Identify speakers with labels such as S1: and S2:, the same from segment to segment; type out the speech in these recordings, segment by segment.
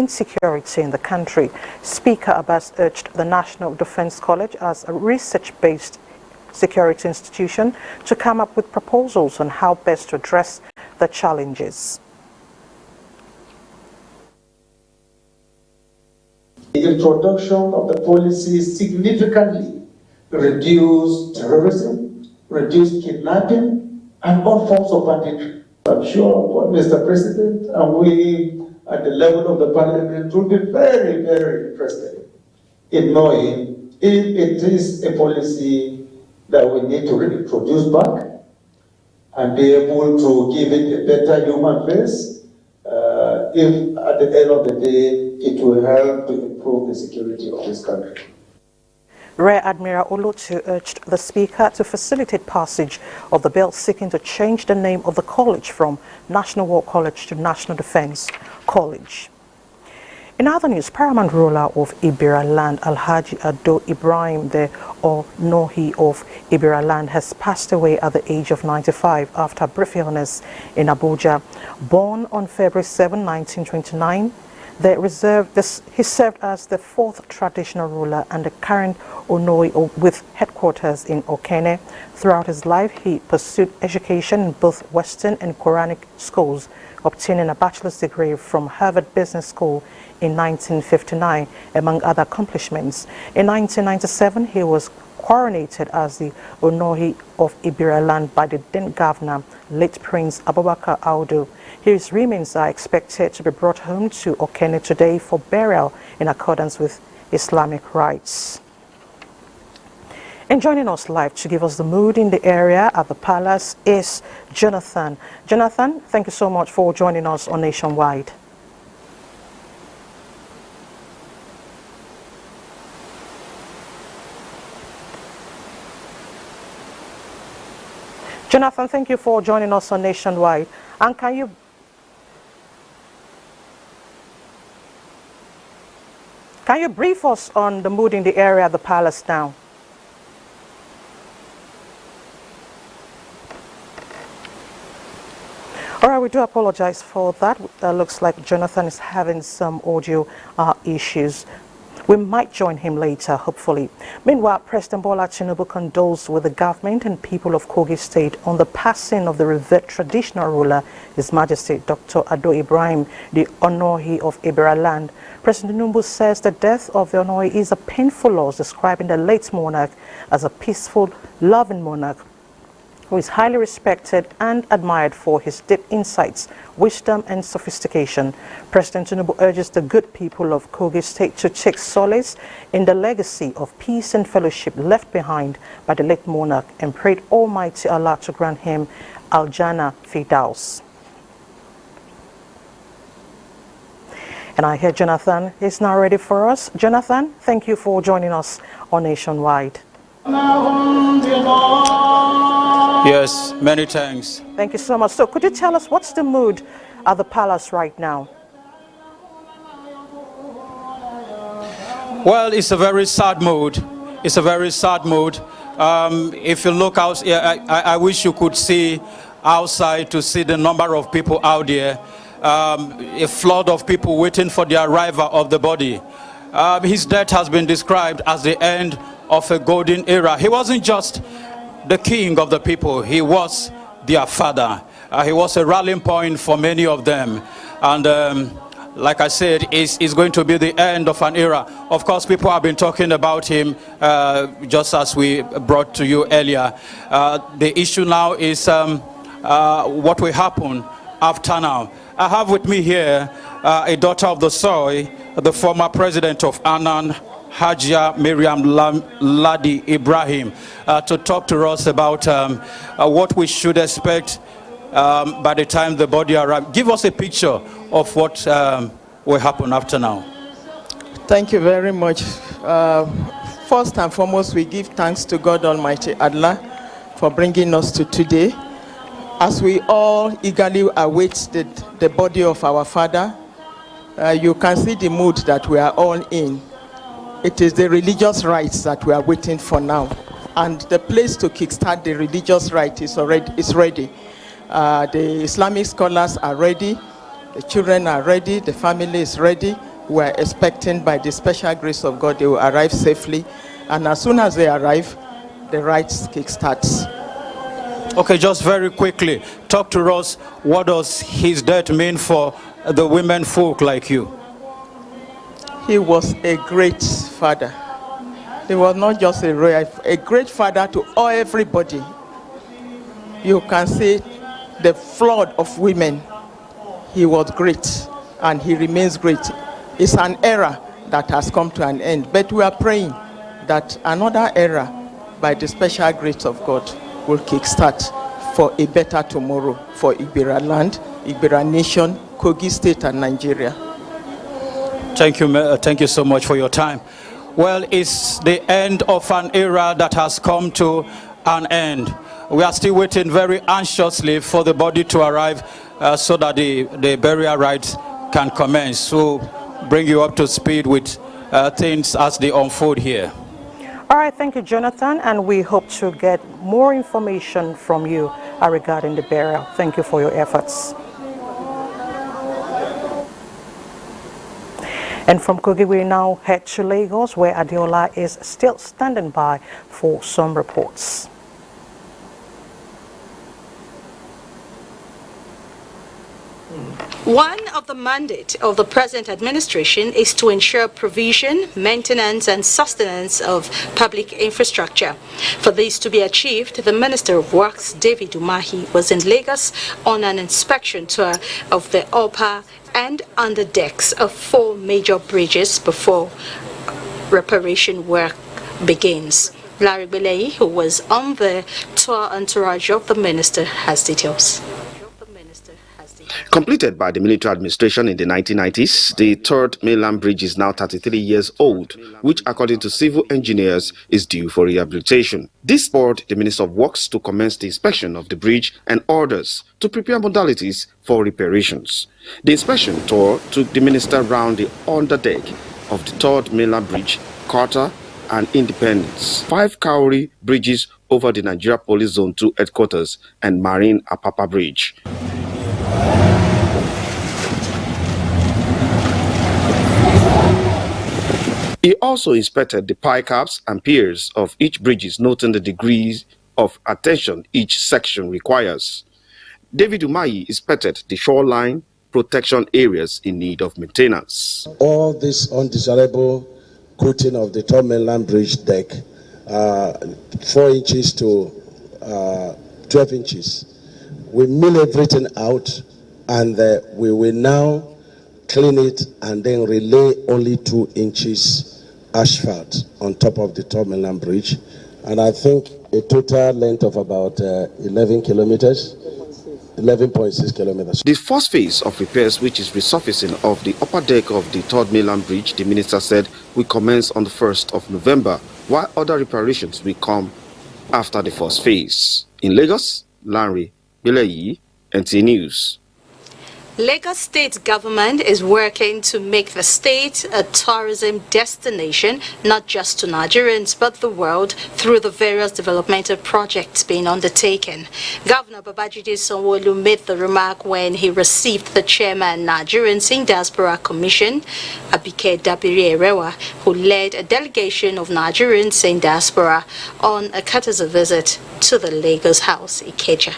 S1: insecurity in the country. Speaker Abbas urged the National Defense College as a research-based security institution to come up with proposals on how best to address the challenges.
S2: The introduction of the policy significantly reduced terrorism, reduced kidnapping, and all forms of banditry. I'm sure, Mr. President, and we at the level of the Parliament will be very, very interested in knowing if it is a policy that we need to reintroduce back and be able to give it a better human face, if at the end of the day it will help to improve the security of this country.
S1: Rear Admiral Olotu urged the Speaker to facilitate passage of the bill seeking to change the name of the college from National War College to National Defense College. In other news, paramount ruler of Ebiraland, Alhaji Ado Ibrahim, the Onohi of Ebiraland, has passed away at the age of 95 after a brief illness in Abuja. Born on February 7, 1929, he served as the fourth traditional ruler and the current Onohi with headquarters in Okene. Throughout his life, he pursued education in both Western and Quranic schools, obtaining a bachelor's degree from Harvard Business School in 1959, among other accomplishments. In 1997, he was coronated as the Onohi of Ebiraland by the then governor, late Prince Abubakar Audu. His remains are expected to be brought home to Okene today for burial in accordance with Islamic rites. And joining us live to give us the mood in the area at the palace is Jonathan. Jonathan, thank you so much for joining us on Nationwide. Jonathan, thank you for joining us on Nationwide. And can you brief us on the mood in the area at the palace now? All right, we do apologize for that. Looks like Jonathan is having some audio issues. We might join him later, hopefully. Meanwhile, President Bola Tinubu condoles with the government and people of Kogi State on the passing of the revered traditional ruler, His Majesty Dr. Ado Ibrahim, the Onohi of Ebiraland. President Tinubu says the death of the Onohi is a painful loss, describing the late monarch as a peaceful, loving monarch who is highly respected and admired for his deep insights, wisdom and sophistication. President Tinubu urges the good people of Kogi State to take solace in the legacy of peace and fellowship left behind by the late monarch and prayed Almighty Allah to grant him Al-Jannah Firdaus. And I hear Jonathan is now ready for us. Jonathan, thank you for joining us on Nationwide.
S3: Yes, many thanks.
S1: Thank you so much. So could you tell us what's the mood at the palace right now?
S3: Well, it's a very sad mood. It's a very sad mood. If you look out, I wish you could see outside to see the number of people out there. A flood of people waiting for the arrival of the body. His death has been described as the end of a golden era. He wasn't just the king of the people, he was their father. He was a rallying point for many of them. And like I said, it's going to be the end of an era. Of course, people have been talking about him, just as we brought to you earlier. The issue now is what will happen after now. I have with me here a daughter of the soil, the former president of Anan, Hajia Miriam Ladi Ibrahim, to talk to us about what we should expect by the time the body arrives. Give us a picture of what will happen after now.
S4: Thank you very much. First and foremost, we give thanks to God Almighty Allah for bringing us to today. As we all eagerly await the body of our father, you can see the mood that we are all in. It is the religious rites that we are waiting for now. And the place to kickstart the religious rite is ready. The Islamic scholars are ready, the children are ready, the family is ready, we are expecting by the special grace of God they will arrive safely, and as soon as they arrive, the rites kickstarts.
S3: Okay, just very quickly, talk to us. What does his death mean for the women folk like you?
S4: He was a great father. He was not just a great father to everybody. You can see the flood of women. He was great, and he remains great. It's an era that has come to an end, but we are praying that another era, by the special grace of God, will kickstart for a better tomorrow for Ebiraland, Ibira Nation, Kogi State, and Nigeria.
S3: Thank you so much for your time. Well, it's the end of an era that has come to an end. We are still waiting very anxiously for the body to arrive so that the burial rites can commence. So bring you up to speed with things as they unfold here.
S1: All right, thank you, Jonathan, and we hope to get more information from you regarding the burial. Thank you for your efforts. And from Kogi, we now head to Lagos, where Adiola is still standing by for some reports.
S5: One of the mandates of the present administration is to ensure provision, maintenance and sustenance of public infrastructure. For this to be achieved, the Minister of Works, David Umahi, was in Lagos on an inspection tour of the upper and under decks of 4 major bridges before reparation work begins. Larry Belei, who was on the tour entourage of the minister, has details.
S6: Completed by the military administration in the 1990s, the third mainland bridge is now 33 years old, which according to civil engineers is due for rehabilitation. This spurred the Minister of Works to commence the inspection of the bridge and orders to prepare modalities for reparations. The inspection tour took the minister round the underdeck of the third mainland bridge, Carter and Independence, 5 Kauri bridges over the Nigeria Police Zone 2 headquarters, and Marine Apapa Bridge. He also inspected the pie caps and piers of each bridges, noting the degrees of attention each section requires. David Umahi inspected the shoreline protection areas in need of maintenance.
S7: All this undesirable coating of the third mainland bridge deck, 4 inches to 12 inches. We mill everything out, and we will now clean it and then relay only 2 inches asphalt on top of the third mainland bridge. And I think a total length of about 11 kilometers. 11.6 kilometers.
S6: The first phase of repairs, which is resurfacing of the upper deck of the third mainland bridge, the minister said will commence on the 1st of November, while other reparations will come after the first phase. In Lagos, Larry Belei, NTA News.
S5: Lagos state government is working to make the state a tourism destination, not just to Nigerians but the world, through the various developmental projects being undertaken. Governor Babajide Sanwo-Olu made the remark when he received the chairman Nigerian Diaspora Commission, Abike Dabiri Erewa, who led a delegation of Nigerians in diaspora on a courtesy visit to the Lagos House, Ikeja.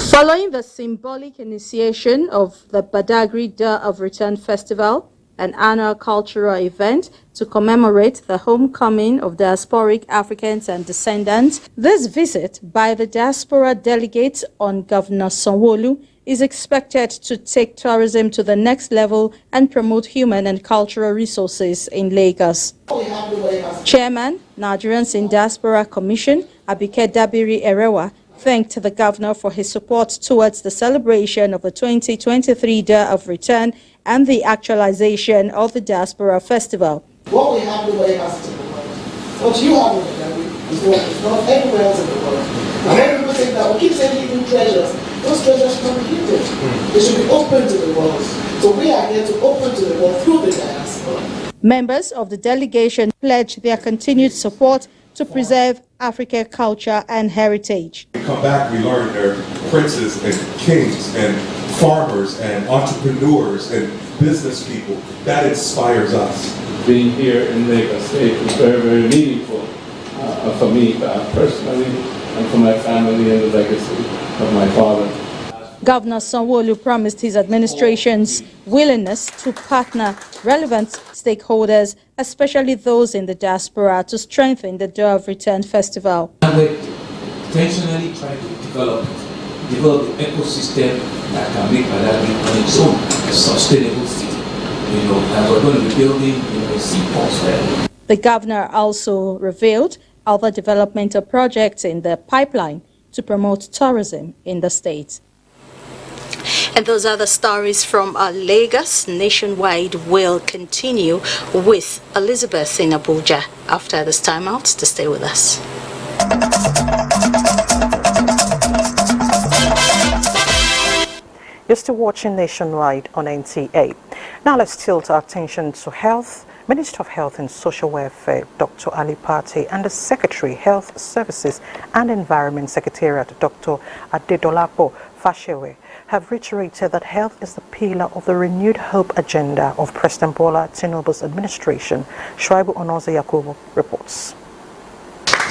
S5: Following the symbolic initiation of the Badagry Day of Return Festival, an annual cultural event to commemorate the homecoming of diasporic Africans and descendants, this visit by the diaspora delegates on Governor Sanwo-Olu is expected to take tourism to the next level and promote human and cultural resources in Lagos. Chairman, Nigerians in Diaspora Commission, Abike Dabiri Erewa, thanked the governor for his support towards the celebration of the 2023 Day of Return and the actualization of the Diaspora Festival.
S8: What we have in Lagos is what you have is not anywhere else in the world. And when people think that we keep saying hidden treasures, those treasures can be hidden. They should be open to the world. So we are here to open to the world through the diaspora.
S5: Members of the delegation pledged their continued support to preserve African culture and heritage.
S9: We come back, we learn there are princes and kings and farmers and entrepreneurs and business people. That inspires us.
S10: Being here in Lagos State is very, very meaningful for me personally and for my family and the legacy of my father.
S5: Governor Sanwo-Olu promised his administration's willingness to partner relevant stakeholders, especially those in the diaspora, to strengthen the Day of Return Festival.
S11: And we're intentionally trying to develop the ecosystem that can make Badagry on its own a sustainable city. And we're going to be building a seaports there.
S5: The governor also revealed other developmental projects in the pipeline to promote tourism in the state. And those are the stories from Lagos. Nationwide will continue with Elizabeth in Abuja after this time out. To stay with us.
S1: You're still watching Nationwide on NTA. Now let's tilt our attention to health. Minister of Health and Social Welfare, Dr. Ali Pate, and the Secretary, Health Services and Environment Secretariat, Dr. Adedolapo Fashewe, have reiterated that health is the pillar of the renewed hope agenda of President Bola Tinubu's administration. Shuaibu Onoze Yakubu reports.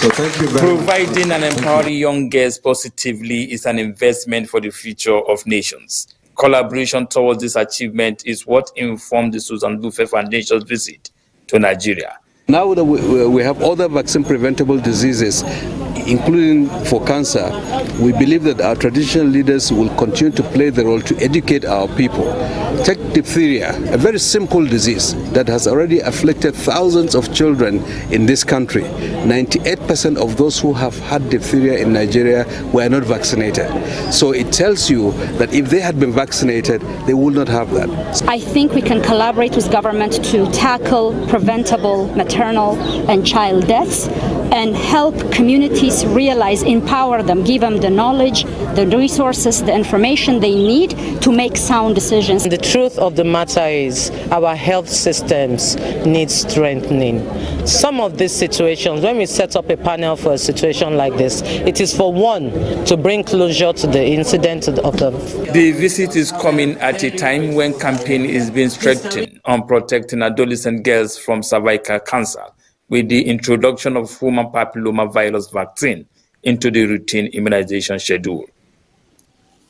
S12: So thank you very Providing and empowering young girls positively is an investment for the future of nations. Collaboration towards this achievement is what informed the Susan Lufe Foundation's visit to Nigeria.
S13: Now that we have other vaccine-preventable diseases, including for cancer, we believe that our traditional leaders will continue to play the role to educate our people. Take diphtheria, a very simple disease that has already afflicted thousands of children in this country. 98% of those who have had diphtheria in Nigeria were not vaccinated. So it tells you that if they had been vaccinated, they would not have that.
S14: I think we can collaborate with government to tackle preventable maternal and child deaths and help communities realize, empower them, give them the knowledge, the resources, the information they need to make sound decisions.
S15: The truth of the matter is our health systems need strengthening. Some of these situations, when we set up a panel for a situation like this, it is for one, to bring closure to the incident of the...
S12: The visit is coming at a time when campaign is being strengthened on protecting adolescent girls from cervical cancer, with the introduction of human papillomavirus vaccine into the routine immunization schedule.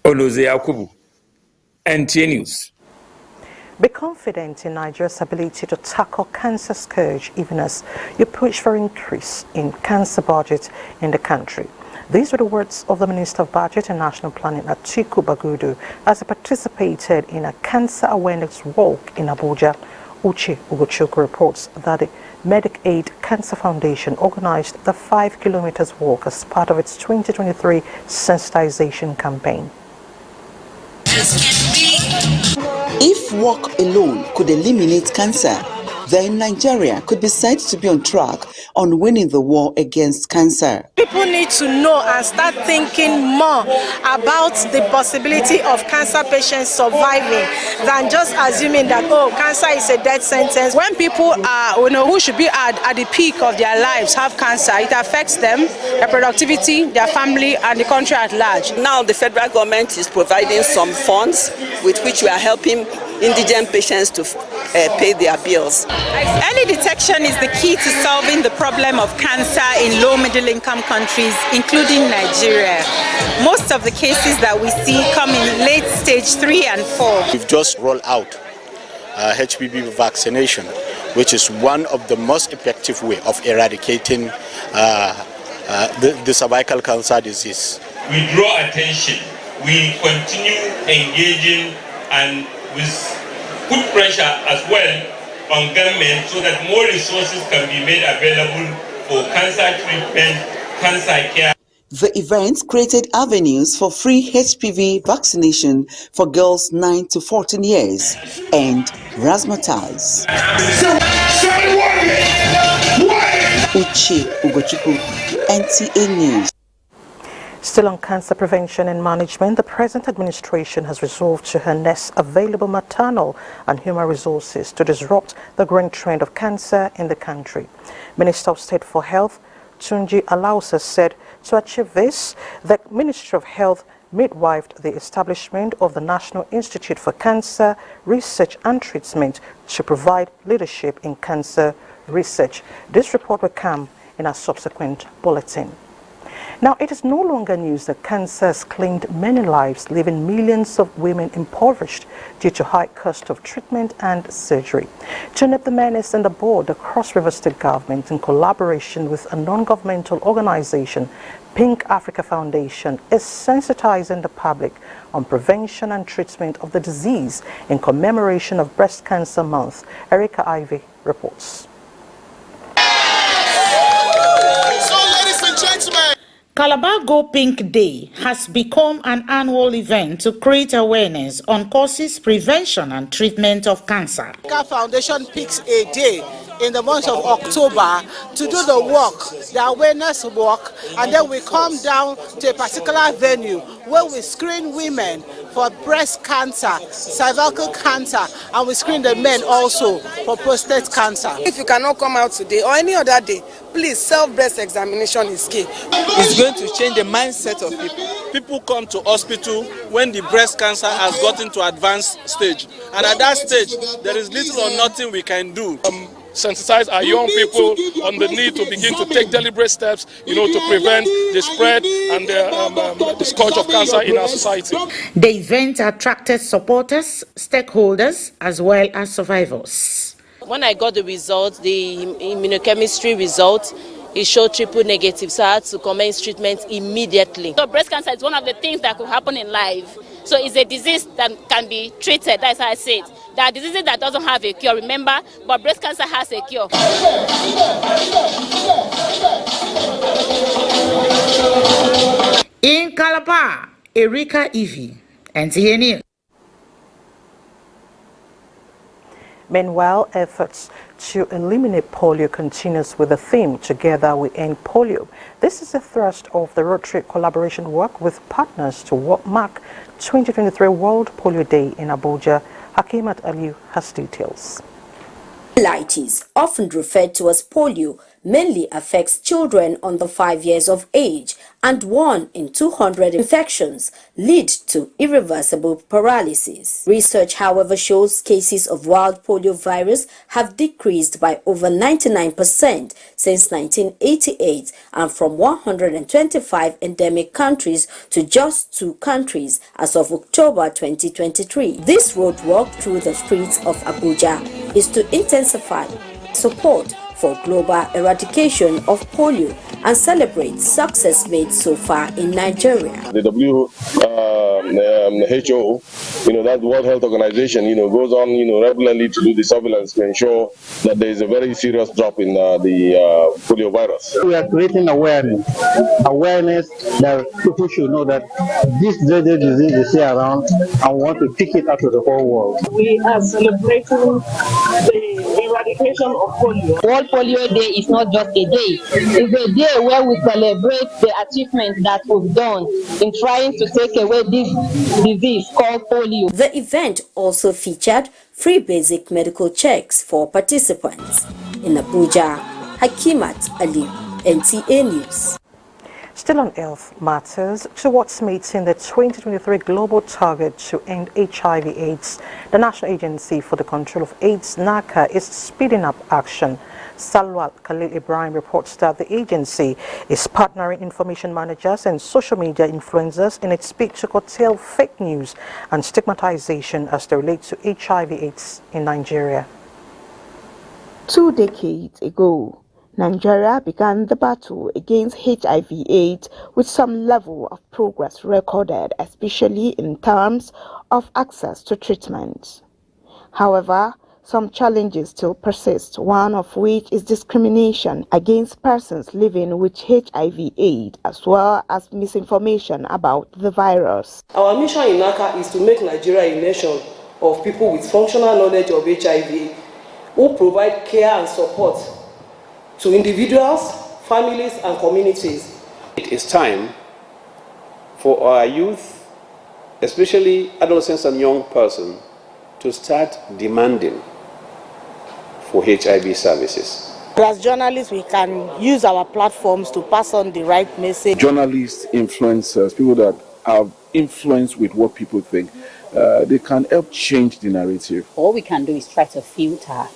S12: Onoze Yakubu, NTA News.
S1: Be confident in Nigeria's ability to tackle cancer scourge, even as you push for increase in cancer budget in the country. These were the words of the Minister of Budget and National Planning, Atiku Bagudu, as he participated in a cancer awareness walk in Abuja. Uche Ugochukwu reports that the Medicaid Cancer Foundation organized the 5 kilometers walk as part of its 2023 sensitization campaign.
S16: If walk alone could eliminate cancer, then Nigeria could be said to be on track on winning the war against cancer.
S17: People need to know and start thinking more about the possibility of cancer patients surviving than just assuming that, oh, cancer is a death sentence. When people are, who should be at the peak of their lives have cancer, it affects them, their productivity, their family, and the country at large.
S18: Now the federal government is providing some funds with which we are helping indigent patients to pay their bills.
S19: Early detection is the key to solving the problem of cancer in low middle income countries, including Nigeria. Most of the cases that we see come in late stage 3 and 4.
S20: We've just rolled out HPV vaccination, which is one of the most effective way of eradicating the cervical cancer disease.
S21: We draw attention, we continue engaging and with put pressure as well on government so that more resources can be made available for cancer treatment, cancer care.
S16: The event created avenues for free HPV vaccination for girls 9 to 14 years and razzmatazz. Uche Ugochukwu, NTA News.
S1: Still on cancer prevention and management, the present administration has resolved to harness available maternal and human resources to disrupt the growing trend of cancer in the country. Minister of State for Health, Tunji Alausa, said to achieve this, the Ministry of Health midwifed the establishment of the National Institute for Cancer Research and Treatment to provide leadership in cancer research. This report will come in a subsequent bulletin. Now, it is no longer news that cancer has claimed many lives, leaving millions of women impoverished due to high cost of treatment and surgery. To nip the menace and the board, the Cross River State Government, in collaboration with a non-governmental organization, Pink Africa Foundation, is sensitizing the public on prevention and treatment of the disease in commemoration of Breast Cancer Month. Erica Ivy reports.
S2: Calabar Go Pink Day has become an annual event to create awareness on causes, prevention and treatment of cancer.
S17: Africa Foundation picks a day in the month of October to do the work, the awareness work, and then we come down to a particular venue where we screen women for breast cancer, cervical cancer, and we screen the men also for prostate cancer.
S22: If you cannot come out today or any other day, please, self-breast examination is key.
S23: It's going to change the mindset of people. People come to hospital when the breast cancer has gotten to advanced stage. And at that stage, there is little or nothing we can do.
S24: Sensitize our young people on the need to begin to take deliberate steps, to prevent the spread and the scourge of cancer in our society.
S2: The event attracted supporters, stakeholders, as well as survivors.
S25: When I got the results, the immunochemistry results, it showed triple negative, so I had to commence treatment immediately.
S26: So breast cancer is one of the things that could happen in life. So it's a disease that can be treated, that's how I say it. There are diseases that doesn't have a cure, remember, but breast cancer has a cure.
S2: In Calabar, Erica Ivy, NTA News.
S1: Meanwhile, efforts to eliminate polio continues with the theme Together We End Polio. This is a thrust of the Rotary collaboration work with partners to mark 2023 World Polio Day in Abuja. Hakimat Aliu has details.
S27: Politis, often referred to as polio, mainly affects children under 5 years of age, and 1 in 200 infections lead to irreversible paralysis. Research, however, shows cases of wild polio virus have decreased by over 99% since 1988, and from 125 endemic countries to just 2 countries as of October 2023. This roadwork through the streets of Abuja is to intensify support for global eradication of polio and celebrate success made so far in Nigeria.
S28: The WHO, that World Health Organization, goes on, regularly to do the surveillance to ensure that there is a very serious drop in the polio virus.
S29: We are creating awareness that people should know that this dreaded disease is here around and want to pick it out to the whole world.
S30: We are celebrating the eradication of polio.
S31: World Polio Day is not just a day. It's a day where we celebrate the achievements that we've done in trying to take away this disease called polio.
S27: The event also featured free basic medical checks for participants. In Abuja, Hakimat Ali, NTA News.
S1: Still on health matters, towards meeting the 2023 global target to end HIV/AIDS, the National Agency for the Control of AIDS, NACA, is speeding up action. Salwat Khalil Ibrahim reports that the agency is partnering information managers and social media influencers in its bid to curtail fake news and stigmatization as they relate to HIV/AIDS in Nigeria.
S32: 2 decades ago, Nigeria began the battle against HIV/AIDS with some level of progress recorded, especially in terms of access to treatment. However, some challenges still persist, one of which is discrimination against persons living with HIV/AIDS, as well as misinformation about the virus.
S33: Our mission in NACA is to make Nigeria a nation of people with functional knowledge of HIV who provide care and support to individuals, families, and communities.
S34: It is time for our youth, especially adolescents and young persons, to start demanding for HIV services.
S32: As journalists, we can use our platforms to pass on the right message.
S28: Journalists, influencers, people that have
S3: influence with what people think. They can help change the narrative.
S4: All we can do is try to filter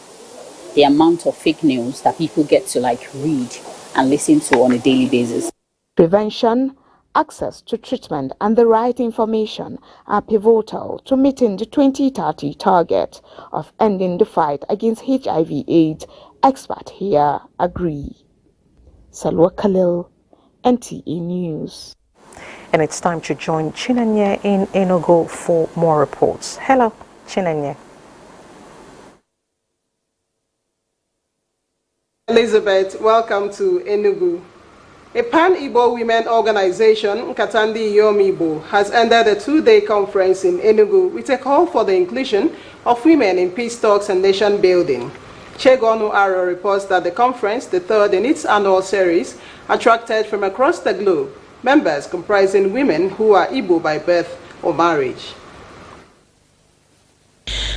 S4: the amount of fake news that people get to read and listen to on a daily basis.
S32: Prevention, access to treatment and the right information are pivotal to meeting the 2030 target of ending the fight against HIV/AIDS. Experts here agree. Salwa Khalil, NTA News.
S1: And it's time to join Chinenye in Enugu for more reports. Hello, Chinenye.
S5: Elizabeth, welcome to Enugu. A Pan-Igbo women organization, Nkatandi Yomibo, has ended a 2-day conference in Enugu with a call for the inclusion of women in peace talks and nation building. Chegonu Aro reports that the conference, the third in its annual series, attracted from across the globe members comprising women who are Igbo by birth or marriage.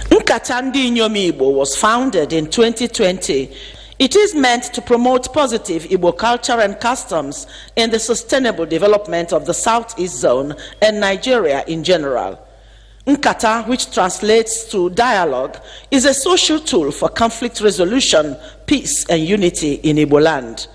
S6: Nkatandi Yomibo was founded in 2020. It is meant to promote positive Igbo culture and customs in the sustainable development of the Southeast Zone and Nigeria in general. Nkata, which translates to dialogue, is a social tool for conflict resolution, peace, and unity in Igbo land.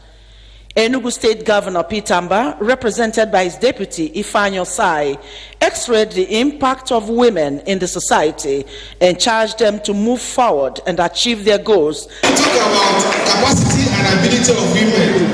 S6: Enugu State Governor Pitamba, represented by his deputy Ifanyo Sai, x-rayed the impact of women in the society and charged them to move forward and achieve their goals.
S7: We talk about capacity and ability of women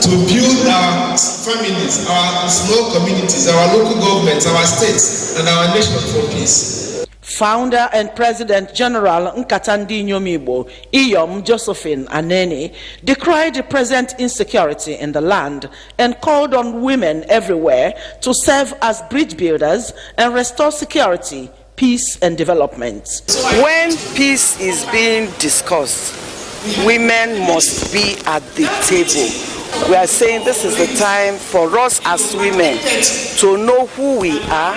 S7: to build our families, our small communities, our local governments, our states, and our nation for peace.
S6: Founder and President General Nkatandi Yomibo, Iyom Josephine Aneni, decried the present insecurity in the land and called on women everywhere to serve as bridge builders and restore security, peace, and development.
S8: When peace is being discussed, women must be at the table. We are saying this is the time for us as women to know who we are,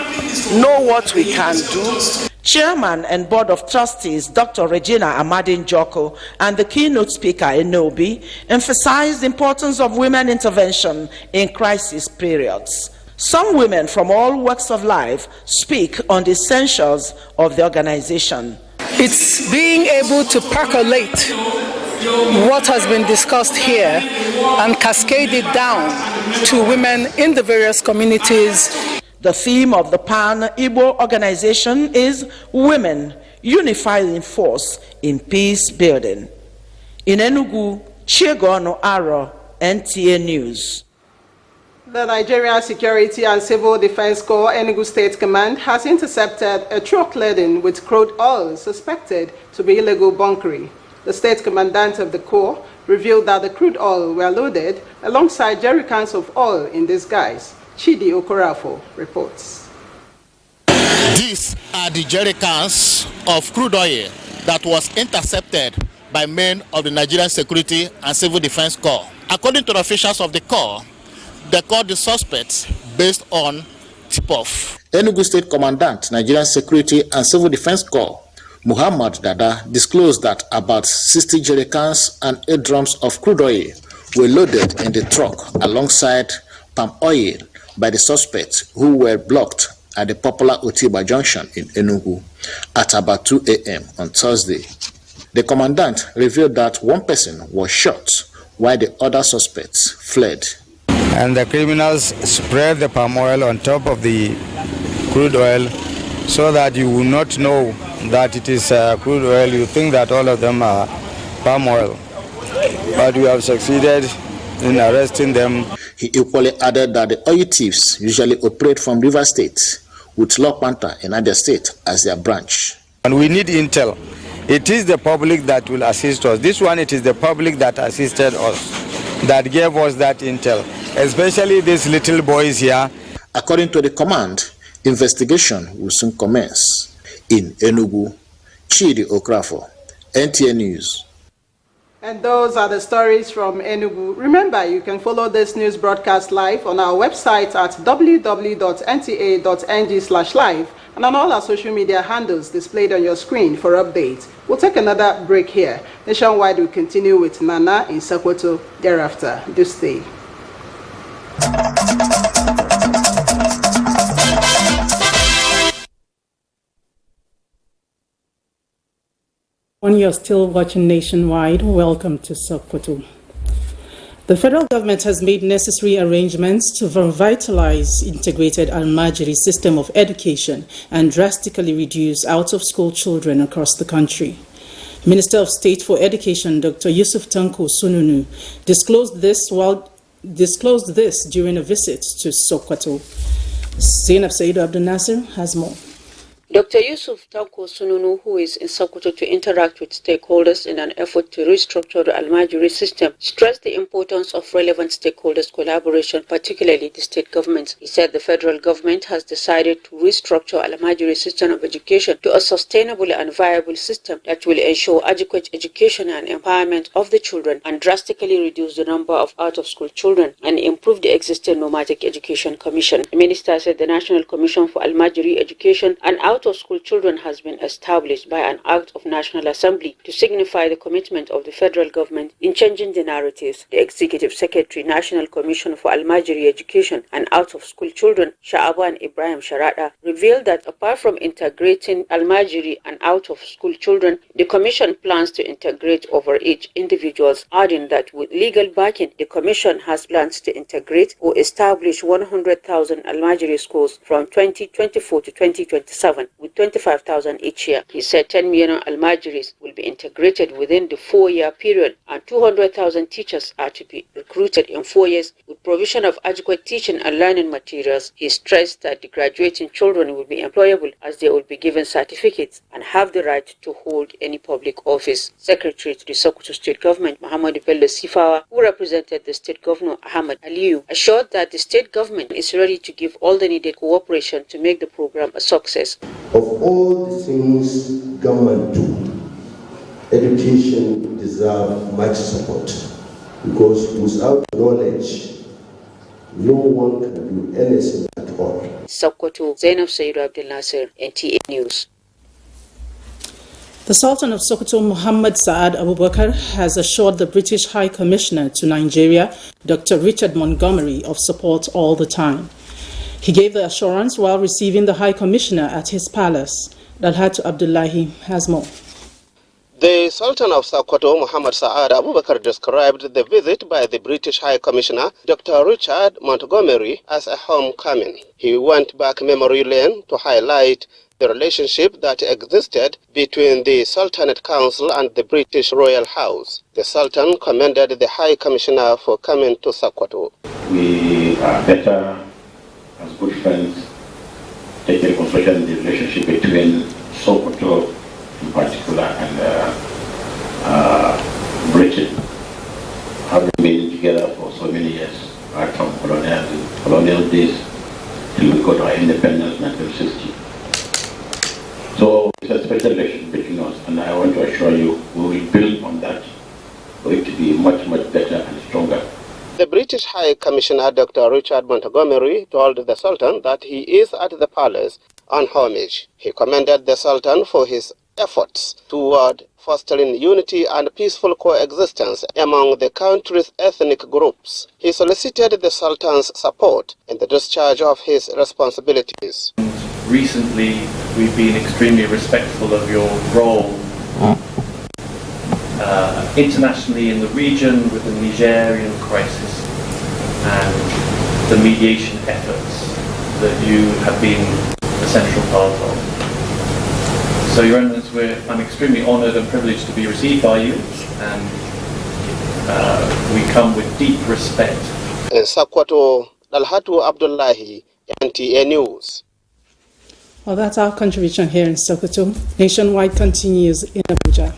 S8: know what we can do.
S6: Chairman and Board of Trustees Dr. Regina Amadin Joko and the keynote speaker Enobi emphasized the importance of women intervention in crisis periods. Some women from all walks of life speak on the essentials of the organization.
S17: It's being able to percolate what has been discussed here and cascade it down to women in the various communities.
S6: The theme of the Pan-Igbo organization is Women Unified in Force in Peace Building. In Enugu, Chiegono Aro, NTA News.
S5: The Nigerian Security and Civil Defense Corps Enugu State Command has intercepted a truck laden with crude oil suspected to be illegal bunkering. The State Commandant of the Corps revealed that the crude oil were loaded alongside jerrycans of oil in disguise. Chidi Okorafo reports.
S9: These are the jerrycans of crude oil that was intercepted by men of the Nigerian Security and Civil Defense Corps. According to the officials of the Corps, they caught the suspects based on tip-off. Enugu State Commandant, Nigerian Security and Civil Defense Corps, Muhammad Dada, disclosed that about 60 jerrycans and 8 drums of crude oil were loaded in the truck alongside palm oil by the suspects who were blocked at the popular Otiba Junction in Enugu at about 2 a.m. on Thursday. The commandant revealed that one person was shot while the other suspects fled.
S10: And the criminals spread the palm oil on top of the crude oil so that you will not know that it is crude oil. You think that all of them are palm oil. But we have succeeded in arresting them.
S9: He equally added that the oil thieves usually operate from River State, with Law Panther in Abia State as their branch.
S10: And we need intel. It is the public that will assist us. This one, it is the public that assisted us, that gave us that intel, especially these little boys here.
S9: According to the command, investigation will soon commence. In Enugu, Chidi Okrafo, NTA News.
S5: And those are the stories from Enugu. Remember, you can follow this news broadcast live on our website at www.nta.ng/live and on all our social media handles displayed on your screen for updates. We'll take another break here. Nationwide will continue with Nana in Sokoto thereafter. Do stay.
S11: When you're still watching Nationwide, welcome to Sokoto. The federal government has made necessary arrangements to revitalize integrated Almajiri system of education and drastically reduce out-of-school children across the country. Minister of State for Education, Dr. Yusuf Tanko Sununu, disclosed this during a visit to Sokoto. Zainab Said Abdul Nasser has more.
S12: Dr. Yusuf Tanko Sununu, who is in Sokoto to interact with stakeholders in an effort to restructure the Almajiri system, stressed the importance of relevant stakeholders' collaboration, particularly the state governments. He said the federal government has decided to restructure Almajiri system of education to a sustainable and viable system that will ensure adequate education and empowerment of the children and drastically reduce the number of out-of-school children and improve the existing nomadic education commission. The minister said the National Commission for Almajiri Education and Out-of-School Children has been established by an Act of National Assembly to signify the commitment of the federal government in changing the narratives. The Executive Secretary, National Commission for Almajiri Education and Out-of-School Children, Sha'aban Ibrahim Sharada, revealed that apart from integrating Almajiri and out-of-school children, the Commission plans to integrate overage individuals, adding that with legal backing, the Commission has plans to integrate or establish 100,000 Almajiri schools from 2024 to 2027. With 25,000 each year. He said 10 million Almajiris will be integrated within the 4-year period and 200,000 teachers are to be recruited in 4 years with provision of adequate teaching and learning materials. He stressed that the graduating children will be employable as they will be given certificates and have the right to hold any public office. Secretary to the Sokoto State Government, Muhammad Bello Sifawa, who represented the State Governor Ahmad Aliyu, assured that the state government is ready to give all the needed cooperation to make the program a success.
S13: Of all the things government do, education deserves much support because without knowledge, no one can do anything at all.
S12: Sokoto, Zainab Said Abdul Nasser, NTA News.
S11: The Sultan of Sokoto, Muhammad Saad Abubakar, has assured the British High Commissioner to Nigeria, Dr. Richard Montgomery, of support all the time. He gave the assurance while receiving the High Commissioner at his palace. Dalhatu Abdullahi has more.
S14: The Sultan of Sokoto, Muhammad Saad Abubakar, described the visit by the British High Commissioner, Dr. Richard Montgomery, as a homecoming. He went back memory lane to highlight the relationship that existed between the Sultanate Council and the British Royal House. The Sultan commended the High Commissioner for coming to Sokoto.
S15: We are better as good friends, taking consideration in the relationship between Sokoto in particular and Britain, having been together for so many years, right from colonial days till we got our independence in 1960. So it's a special relationship between us, and I want to assure you we will build on that for it to be much, much better and stronger.
S14: The British High Commissioner, Dr. Richard Montgomery, told the Sultan that he is at the palace on homage. He commended the Sultan for his efforts toward fostering unity and peaceful coexistence among the country's ethnic groups. He solicited the Sultan's support in the discharge of his responsibilities.
S16: Recently, we've been extremely respectful of your role internationally in the region with the Nigerian crisis and the mediation efforts that you have been a central part of. So Your Eminence, I'm extremely honoured and privileged to be received by you, and we come with deep respect.
S14: In Sokoto, Dalhatu Abdullahi, NTA News.
S11: Well, that's our contribution here in Sokoto. Nationwide continues in Abuja.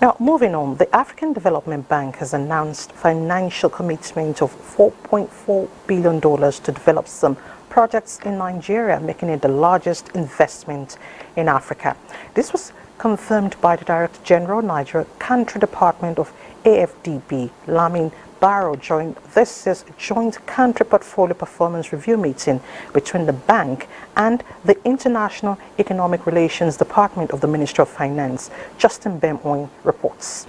S1: Now, moving on, the African Development Bank has announced financial commitment of $4.4 billion to develop some projects in Nigeria, making it the largest investment in Africa. This was confirmed by the Director General, Nigeria Country Department of AFDB, Lamin Barrow, during this year's joint country portfolio performance review meeting between the bank and the International Economic Relations Department of the Ministry of Finance. Justin Bemoin reports.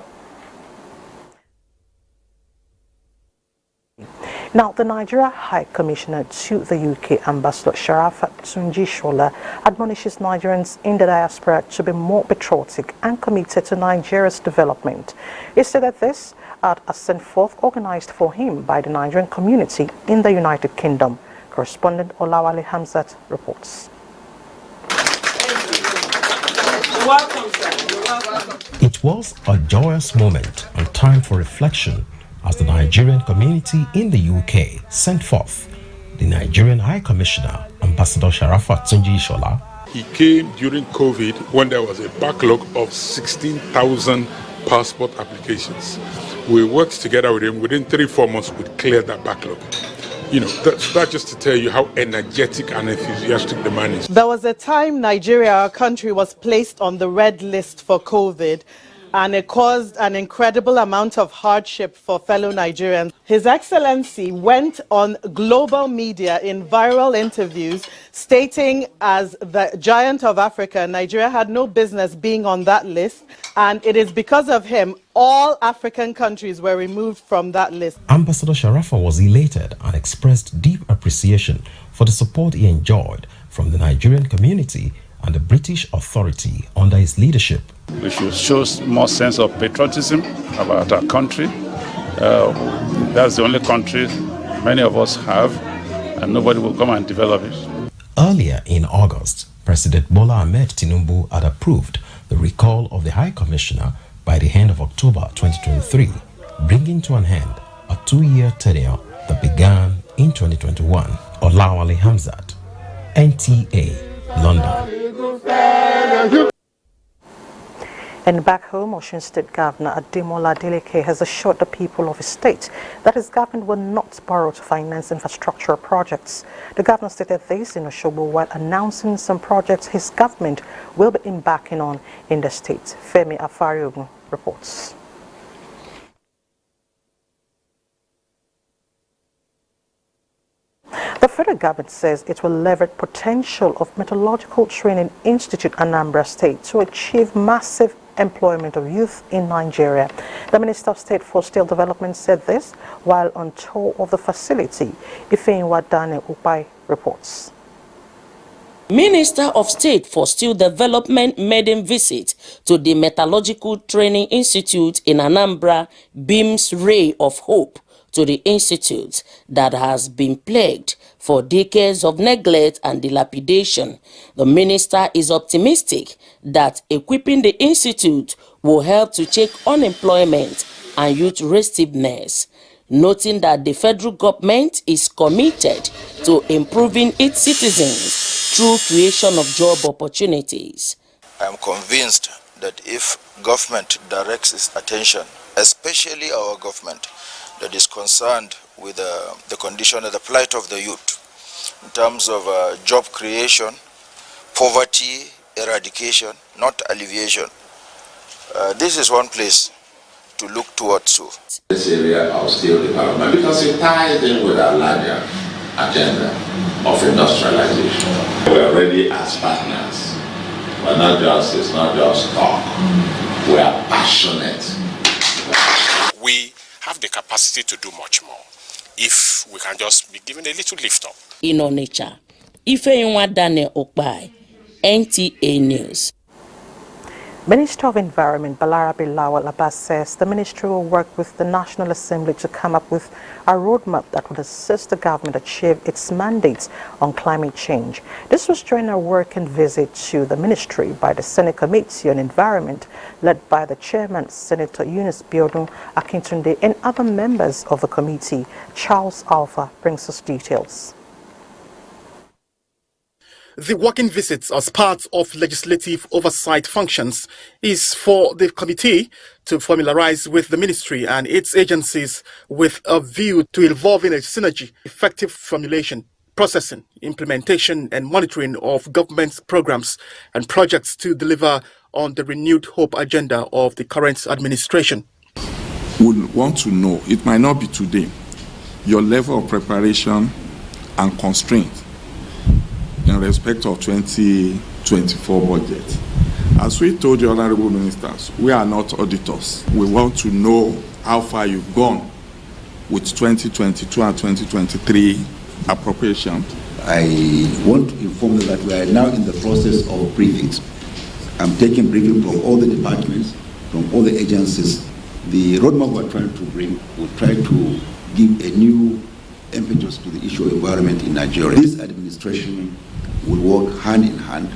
S1: Now, the Nigeria High Commissioner to the UK, Ambassador Sharafat Tunji-Shola, admonishes Nigerians in the diaspora to be more patriotic and committed to Nigeria's development. He said that this at a send-forth organized for him by the Nigerian community in the United Kingdom. Correspondent Olawale Hamzat reports.
S2: Welcome, sir. You're welcome.
S18: It was a joyous moment and time for reflection as the Nigerian community in the UK sent forth the Nigerian High Commissioner, Ambassador Sharafat Tunji-Shola.
S19: He came during COVID when there was a backlog of 16,000 passport applications. We worked together with him. Within 3-4 months, we'd clear that backlog. You know, that's just to tell you how energetic and enthusiastic the man is.
S2: There was a time Nigeria, our country, was placed on the red list for COVID, and it caused an incredible amount of hardship for fellow Nigerians. His Excellency went on global media in viral interviews stating as the giant of Africa, Nigeria had no business being on that list, and it is because of him all African countries were removed from that list.
S18: Ambassador Sharafa was elated and expressed deep appreciation for the support he enjoyed from the Nigerian community and the British authority under his leadership.
S20: We should show more sense of patriotism about our country. That's the only country many of us have, and nobody will come and develop it.
S18: Earlier in August, President Bola Ahmed Tinubu had approved the recall of the High Commissioner by the end of October 2023, bringing to an end a 2-year tenure that began in 2021. Olawale Hamzat, NTA, London.
S1: And back home, Osun State Governor Ademola Adeleke has assured the people of his state that his government will not borrow to finance infrastructural projects. The governor stated this in Osogbo while announcing some projects his government will be embarking on in the state. Femi Afariogun reports. The federal government says it will leverage potential of Meteorological Training Institute Anambra State to achieve massive employment of youth in Nigeria. The Minister of State for Steel Development said this while on tour of the facility. Ifeinwa Dane Upai reports.
S21: Minister of State for Steel Development maiden visit to the Metallurgical Training Institute in Anambra beams ray of hope to the institute that has been plagued for decades of neglect and dilapidation. The minister is optimistic that equipping the institute will help to check unemployment and youth restiveness, noting that the federal government is committed to improving its citizens through creation of job opportunities.
S22: I am convinced that if government directs its attention, especially our government, that is concerned with the condition and the plight of the youth in terms of job creation, poverty eradication, not alleviation. This is one place to look towards. So.
S23: This area of steel development, because it ties in with our larger agenda of industrialization. We're ready as partners. It's not just talk. We are passionate.
S24: We have the capacity to do much more if we can just be given a little lift up.
S21: In Onitsha, Ifeinwa Dane Okpai, NTA News.
S1: Minister of Environment Balarabe Lawal Abbas says the ministry will work with the National Assembly to come up with a roadmap that would assist the government achieve its mandates on climate change. This was during a working visit to the ministry by the Senate Committee on Environment, led by the chairman, Senator Eunice Biodun Akintunde, and other members of the committee. Charles Alpha brings us details.
S25: The working visits as part of legislative oversight functions is for the committee to familiarize with the ministry and its agencies with a view to evolving a synergy, effective formulation, processing, implementation and monitoring of government's programs and projects to deliver on the renewed hope agenda of the current administration.
S26: Would want to know, it might not be today, your level of preparation and constraint in respect of 2024 budget. As we told the honorable ministers, we are not auditors. We want to know how far you've gone with 2022 and 2023 appropriation.
S3: I want to inform you that we are now in the process of briefings. I'm taking briefing from all the departments, from all the agencies. The roadmap we're trying to bring will try to give a new impetus to the issue of environment in Nigeria. This administration will work hand in hand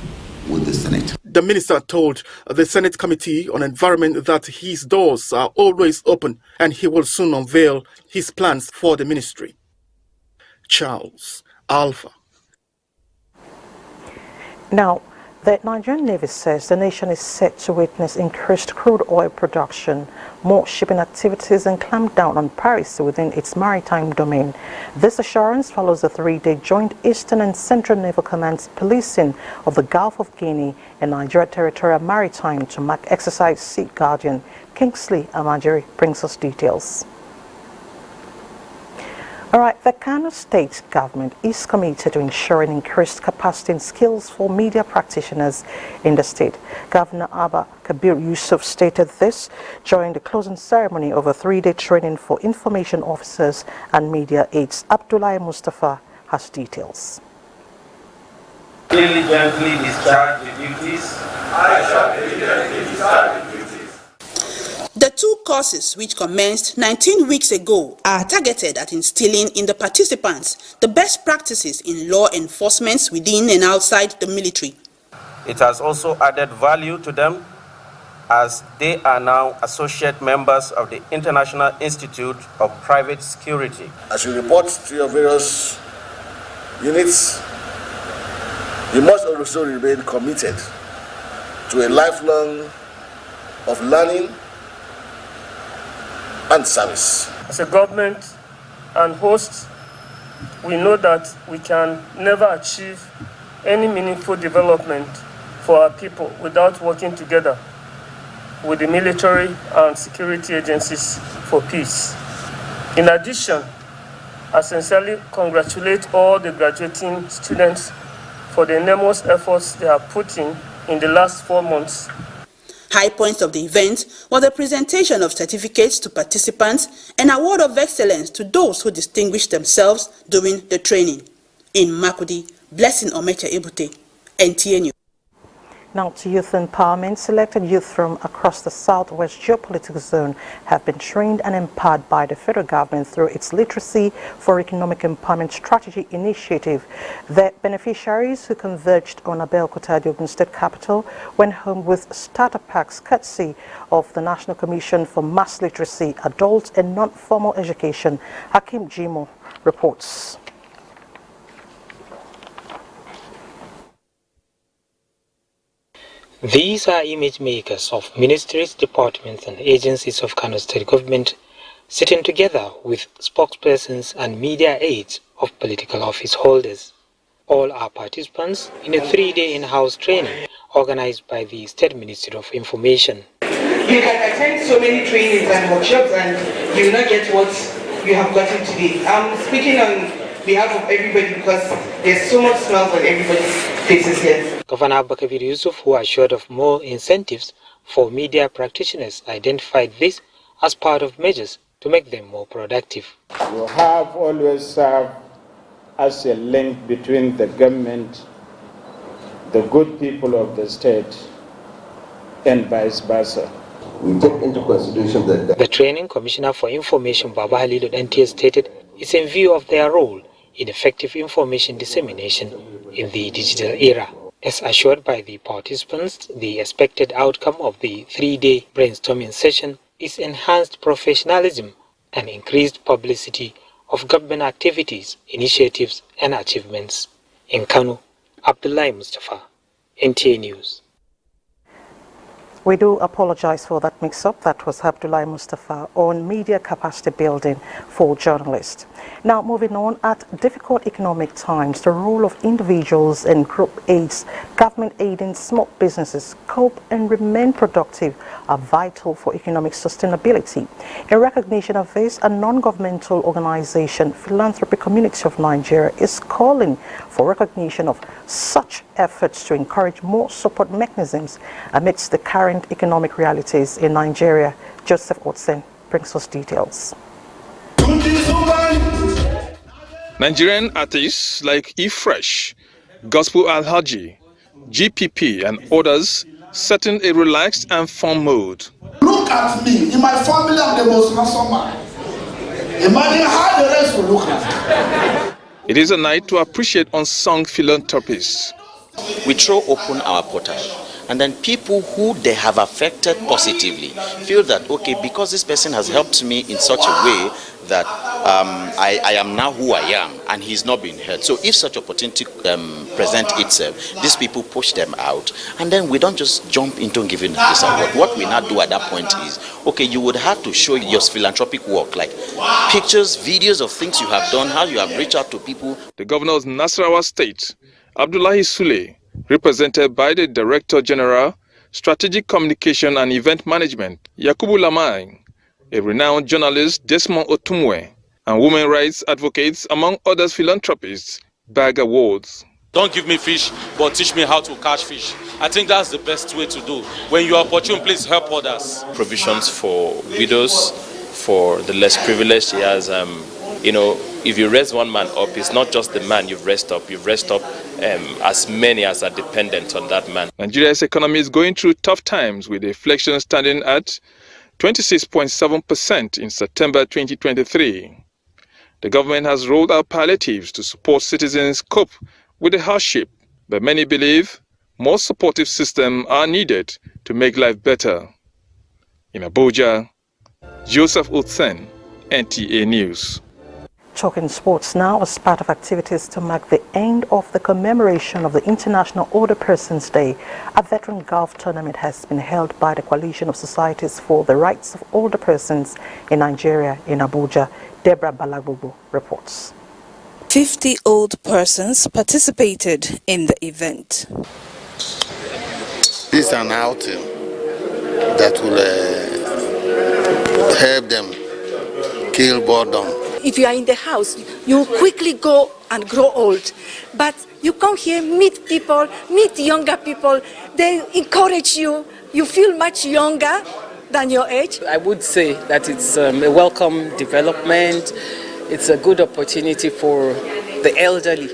S3: with the Senate.
S25: The minister told the Senate Committee on Environment that his doors are always open and he will soon unveil his plans for the ministry. Charles Alpha.
S1: Now, the Nigerian Navy says the nation is set to witness increased crude oil production, more shipping activities and clamp down on piracy within its maritime domain. This assurance follows the three-day joint Eastern and Central Naval Command's policing of the Gulf of Guinea and Nigeria Territorial Maritime to mark Exercise Sea Guardian. Kingsley Almajiri brings us details. All right, the Kano State government is committed to ensuring increased capacity and skills for media practitioners in the state. Governor Abba Kabir Yusuf stated this during the closing ceremony of a three-day training for information officers and media aides. Abdullah Mustafa has details.
S4: Diligently discharge the duties. I shall diligently discharge the duties.
S6: The two courses, which commenced 19 weeks ago, are targeted at instilling in the participants the best practices in law enforcement within and outside the military.
S4: It has also added value to them as they are now associate members of the International Institute of Private Security.
S7: As you report to your various units, you must also remain committed to a lifelong of learning and service.
S8: As a government and host, we know that we can never achieve any meaningful development for our people without working together with the military and security agencies for peace. In addition, I sincerely congratulate all the graduating students for the enormous efforts they have put in the last 4 months.
S6: High points of the event were the presentation of certificates to participants and award of excellence to those who distinguished themselves during the training. In Makudi, Blessing Omecha Ebute, NTA News.
S1: Now to youth empowerment, selected youth from across the southwest geopolitical zone have been trained and empowered by the federal government through its Literacy for Economic Empowerment Strategy initiative. The beneficiaries who converged on Abeokuta, the Ogun State capital, went home with starter packs courtesy of the National Commission for Mass Literacy, Adult and Non-Formal Education. Hakim Jimo reports.
S17: These are image makers of ministries, departments and agencies of Kano State government sitting together with spokespersons and media aides of political office holders. All are participants in a 3-day in-house training organized by the State Ministry of Information.
S27: You can attend so many trainings and workshops and you will not get what you have gotten today. I'm speaking on behalf of everybody because there's so much smiles on everybody's faces here.
S17: Governor Abba Kabir Yusuf, who assured of more incentives for media practitioners, identified this as part of measures to make them more productive.
S28: You have always served as a link between the government, the good people of the state, and vice versa.
S7: We take into consideration that
S17: the Training Commissioner for Information, Baba Halil at NTA, stated it's in view of their role in effective information dissemination in the digital era. As assured by the participants, the expected outcome of the 3-day brainstorming session is enhanced professionalism and increased publicity of government activities, initiatives and achievements. In Kano, Abdullah Mustafa, NTA News.
S1: We do apologize for that mix-up. That was Abdullah Mustafa on media capacity building for journalists. Now, moving on, at difficult economic times, the role of individuals and group aids, government aiding small businesses cope and remain productive are vital for economic sustainability. In recognition of this, a non-governmental organization, Philanthropy Community of Nigeria, is calling for recognition of such efforts to encourage more support mechanisms amidst the current economic realities in Nigeria. Joseph Watson brings us details.
S5: Nigerian artists like E-Fresh, Gospel Alhaji, GPP and others set in a relaxed and fun mood.
S9: Look at me. In my family, I'm the most handsome man. Imagine how the rest will look at me.
S5: It is a night to appreciate unsung philanthropists.
S10: We throw open our portal, and then people who they have affected positively feel that, okay, because this person has helped me in such a way that I am now who I am, and he's not been hurt. So if such opportunity presents itself, these people push them out, and then we don't just jump into giving this award. What we now do at that point is, okay, you would have to show your philanthropic work, like pictures, videos of things you have done, how you have reached out to people.
S5: The governor of Nasarawa State, Abdullahi Sule, represented by the Director General, Strategic Communication and Event Management, Yakubu Lamai, a renowned journalist, Desmond Otumwe, and women rights advocates, among others philanthropists, bag awards.
S12: Don't give me fish, but teach me how to catch fish. I think that's the best way to do. When you are opportune, please help others.
S13: Provisions for widows, for the less privileged. He has, if you raise one man up, it's not just the man you've raised up as many as are dependent on that man.
S5: Nigeria's economy is going through tough times, with inflation standing at 26.7% in September 2023. The government has rolled out palliatives to support citizens cope with the hardship, but many believe more supportive systems are needed to make life better. In Abuja, Joseph Utsen, NTA News.
S1: Talking sports now, as part of activities to mark the end of the commemoration of the International Older Persons Day, a veteran golf tournament has been held by the Coalition of Societies for the Rights of Older Persons in Nigeria in Abuja. Deborah Balagugu reports.
S14: 50 old persons participated in the event.
S15: This is an outing that will help them kill boredom.
S16: If you are in the house, you quickly go and grow old. But you come here, meet people, meet younger people. They encourage you. You feel much younger than your age.
S29: I would say that it's a welcome development. It's a good opportunity for the elderly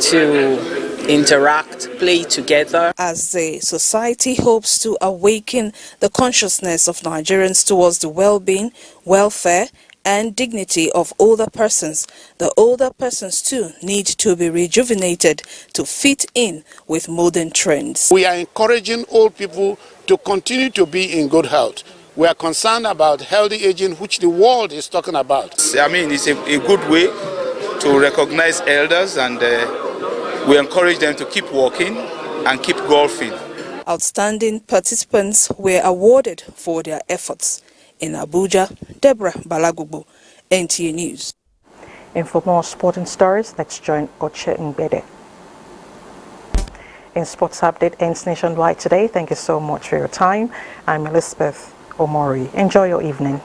S29: to interact, play together.
S14: As the society hopes to awaken the consciousness of Nigerians towards the well-being, welfare, and dignity of older persons, the older persons too need to be rejuvenated to fit in with modern trends.
S15: We are encouraging old people to continue to be in good health. We are concerned about healthy aging, which the world is talking about.
S30: I mean, it's a good way to recognize elders, and we encourage them to keep walking and keep golfing.
S14: Outstanding participants were awarded for their efforts. In Abuja, Deborah Balagugu, NTA News.
S1: And for more sporting stories, let's join Oche Mbede. In Sports Update ends nationwide today. Thank you so much for your time. I'm Elizabeth Omori. Enjoy your evening.